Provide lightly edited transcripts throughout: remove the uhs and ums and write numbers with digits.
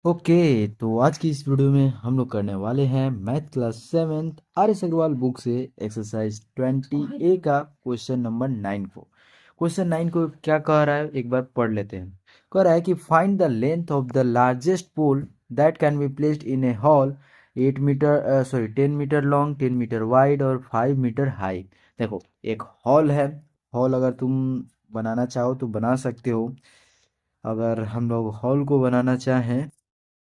Okay, तो आज की इस वीडियो में हम लोग करने वाले हैं math class seventh R S Agarwal book से एक्सरसाइज 20 ए का क्वेश्चन नंबर 9 को। क्वेश्चन 9 को क्या कह रहा है, एक बार पढ़ लेते हैं। कह रहा है कि find the length of the largest pole that can be placed in a hall 10 metre long, 10 metre wide और 5 मीटर हाई। देखो, एक हॉल है। हॉल अगर तुम बनाना चाहो तो बना सकते हो। अगर हम लोग हॉल को बनाना चाहें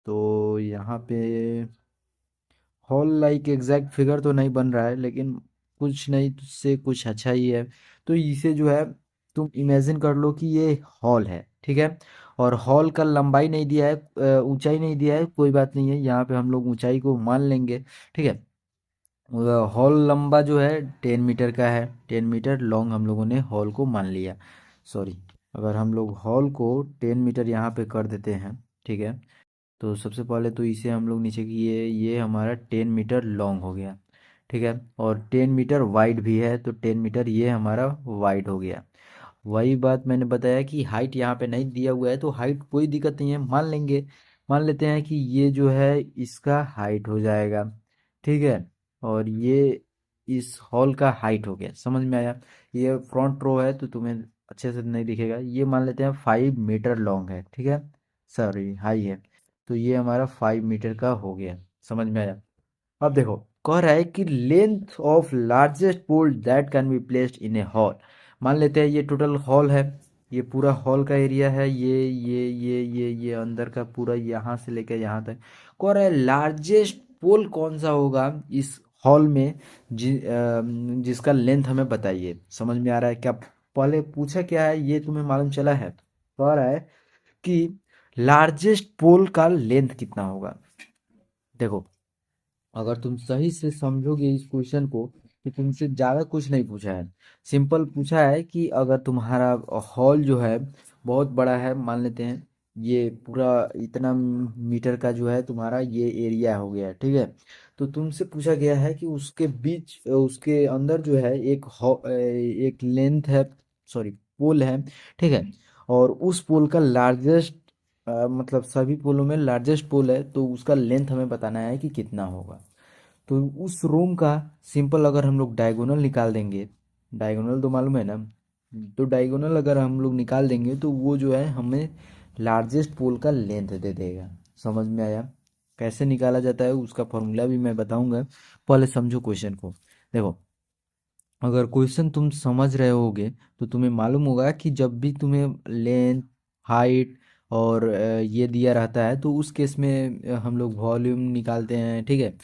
तो यहाँ पे हॉल लाइक एग्जैक्ट फिगर तो नहीं बन रहा है, लेकिन कुछ नहीं से कुछ अच्छा ही है। तो इसे जो है तुम इमेजिन कर लो कि ये हॉल है, ठीक है। और हॉल का लंबाई नहीं दिया है, ऊंचाई नहीं दिया है, कोई बात नहीं है, यहाँ पे हम लोग ऊंचाई को मान लेंगे, ठीक है। हॉल लंबा जो है 10 मीटर का है, 10 मीटर लॉन्ग हम लोगों ने हॉल को मान लिया। सॉरी, अगर हम लोग हॉल को 10 मीटर यहाँ पे कर देते हैं, ठीक है। तो सबसे पहले तो इसे हम लोग नीचे की ये हमारा 10 मीटर लॉन्ग हो गया, ठीक है। और 10 मीटर वाइड भी है, तो 10 मीटर ये हमारा वाइड हो गया। वही बात मैंने बताया कि हाइट यहाँ पे नहीं दिया हुआ है, तो हाइट कोई दिक्कत नहीं है, मान लेंगे। मान लेते हैं कि ये जो है इसका हाइट हो जाएगा, ठीक है। और ये इस हॉल का हाइट हो गया, समझ में आया। ये फ्रंट रो है तो तुम्हें अच्छे से नहीं दिखेगा। ये मान लेते हैं 5 मीटर लॉन्ग है, ठीक है। सॉरी, हाई है। तो ये हमारा 5 मीटर का हो गया, समझ में आया। अब देखो, कह रहा है कि length of largest pole that can be placed in a hall. मान लेते हैं ये टोटल हॉल है, ये पूरा हॉल का एरिया है, ये अंदर का पूरा यहाँ से लेकर यहाँ तक। कह रहा है लार्जेस्ट पोल कौन सा होगा इस हॉल में, जिसका लेंथ हमें बताइए। समझ में आ रहा है क्या? पहले पूछा क्या है ये तुम्हें मालूम चला है? कह रहा है कि लार्जेस्ट पोल का लेंथ कितना होगा। देखो, अगर तुम सही से समझोगे इस क्वेश्चन को, कि तुमसे ज़्यादा कुछ नहीं पूछा है। सिंपल पूछा है कि अगर तुम्हारा हॉल जो है बहुत बड़ा है, मान लेते हैं ये पूरा इतना मीटर का जो है तुम्हारा ये एरिया हो गया, ठीक है। तो तुमसे पूछा गया है कि उसके बीच उसके अंदर जो है एक लेंथ है, सॉरी पोल है, ठीक है। और उस पोल का लार्जेस्ट, मतलब सभी पोलों में लार्जेस्ट पोल है, तो उसका लेंथ हमें बताना है कि कितना होगा। तो उस रूम का सिंपल अगर हम लोग डायगोनल निकाल देंगे, डायगोनल तो मालूम है ना, तो डायगोनल अगर हम लोग निकाल देंगे तो वो जो है हमें लार्जेस्ट पोल का लेंथ दे देगा। समझ में आया? कैसे निकाला जाता है उसका फॉर्मूला भी मैं बताऊंगा, पहले समझो क्वेश्चन को। देखो, अगर क्वेश्चन तुम समझ रहे होगे तो तुम्हें मालूम होगा कि जब भी तुम्हें लेंथ, हाइट और ये दिया रहता है, तो उस केस में हम लोग वॉल्यूम निकालते हैं, ठीक है।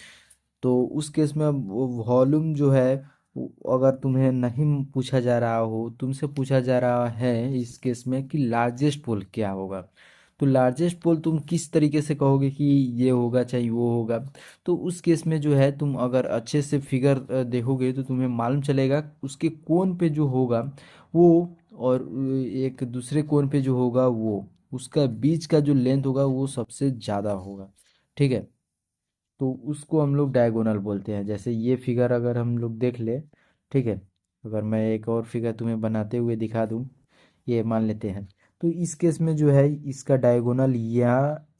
तो उस केस में वॉल्यूम जो है अगर तुम्हें नहीं पूछा जा रहा हो, तुमसे पूछा जा रहा है इस केस में कि लार्जेस्ट पोल क्या होगा, तो लार्जेस्ट पोल तुम किस तरीके से कहोगे कि ये होगा चाहे वो होगा। तो उस केस में जो है तुम अगर अच्छे से फिगर देखोगे तो तुम्हें मालूम चलेगा उसके कोन पे जो होगा वो, और एक दूसरे कोन पे जो होगा वो, उसका बीच का जो लेंथ होगा वो सबसे ज़्यादा होगा, ठीक है। तो उसको हम लोग डायगोनल बोलते हैं। जैसे ये फिगर अगर हम लोग देख ले, ठीक है। अगर मैं एक और फिगर तुम्हें बनाते हुए दिखा दूं, ये मान लेते हैं, तो इस केस में जो है इसका डायगोनल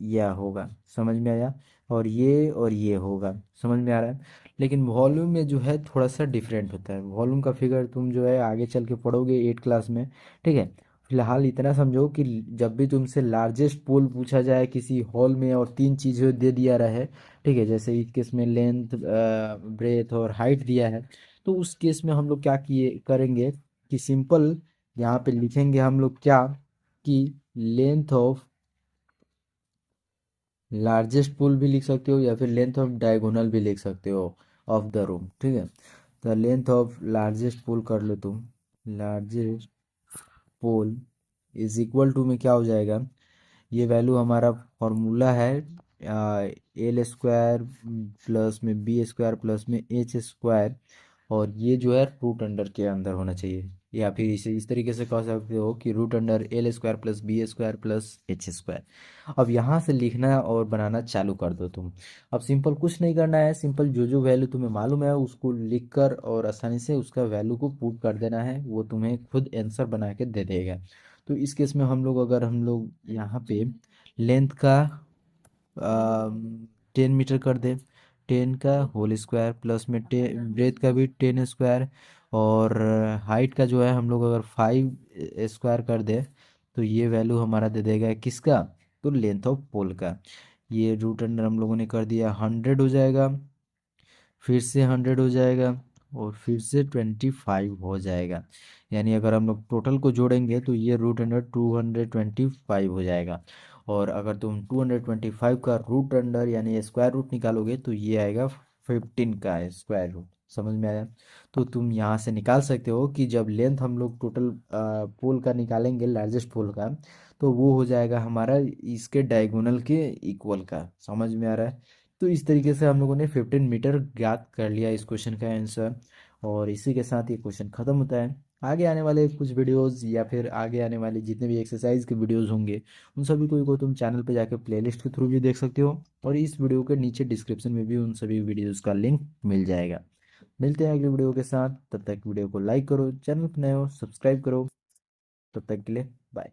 या होगा, समझ में आया। और ये होगा, समझ में आ रहा है। लेकिन वॉल्यूम में जो है थोड़ा सा डिफरेंट होता है। वॉल्यूम का फिगर तुम जो है आगे चल के पढ़ोगे 8 क्लास में, ठीक है। फिलहाल इतना समझो कि जब भी तुमसे लार्जेस्ट पोल पूछा जाए किसी हॉल में और तीन चीज़ें दे दिया रहे, ठीक है, जैसे इस केस में लेंथ, ब्रेथ और हाइट दिया है, तो उस केस में हम लोग क्या किए करेंगे कि सिंपल यहाँ पे लिखेंगे हम लोग क्या, कि लेंथ ऑफ लार्जेस्ट पुल भी लिख सकते हो या फिर लेंथ ऑफ डायगोनल भी लिख सकते हो ऑफ द रूम, ठीक है। तो लेंथ ऑफ लार्जेस्ट पुल कर लो तुम। Largest pole is equal to में क्या हो जाएगा, ये वैल्यू हमारा फॉर्मूला है एल स्क्वायर प्लस में बी स्क्वायर प्लस में एच स्क्वायर, और ये जो है रूट अंडर के अंदर होना चाहिए। या फिर इसे इस तरीके से कह सकते हो कि root under L square plus B square plus H square. अब यहाँ से लिखना और बनाना चालू कर दो तुम। अब सिंपल कुछ नहीं करना है, सिंपल जो जो वैल्यू तुम्हें मालूम है उसको लिख कर और आसानी से उसका वैल्यू को पुट कर देना है, वो तुम्हें खुद आंसर बना के दे देगा। तो इस केस में हम लोग अगर हम लोग यहाँ पे लेंथ का 10 मीटर कर दे, 10 का होल स्क्वायर प्लस में ब्रेथ का भी 10 स्क्वायर, और हाइट का जो है हम लोग अगर 5 स्क्वायर कर दे तो ये वैल्यू हमारा दे देगा किसका, तो लेंथ ऑफ पोल का। ये रूट अंडर हम लोगों ने कर दिया 100 हो जाएगा, फिर से 100 हो जाएगा, और फिर से 25 हो जाएगा। यानी अगर हम लोग टोटल को जोड़ेंगे तो ये रूट अंडर 225 हो जाएगा। और अगर तुम 225 का रूट अंडर यानी स्क्वायर रूट निकालोगे तो ये आएगा 15 का स्क्वायर रूट। समझ में आया? तो तुम यहाँ से निकाल सकते हो कि जब लेंथ हम लोग टोटल पोल का निकालेंगे, लार्जेस्ट पोल का, तो वो हो जाएगा हमारा इसके डायगोनल के इक्वल का। समझ में आ रहा है? तो इस तरीके से हम लोगों ने 15 मीटर ज्ञात कर लिया इस क्वेश्चन का आंसर। और इसी के साथ ये क्वेश्चन ख़त्म होता है। आगे आने वाले कुछ वीडियोस या फिर आगे आने वाले जितने भी एक्सरसाइज के वीडियोस होंगे उन सभी को तुम चैनल पे जाकर प्लेलिस्ट के थ्रू भी देख सकते हो, और इस वीडियो के नीचे डिस्क्रिप्शन में भी उन सभी वीडियोस का लिंक मिल जाएगा। मिलते हैं अगले वीडियो के साथ, तब तक वीडियो को लाइक करो, चैनल पर नए हो सब्सक्राइब करो। तब तक के लिए बाय।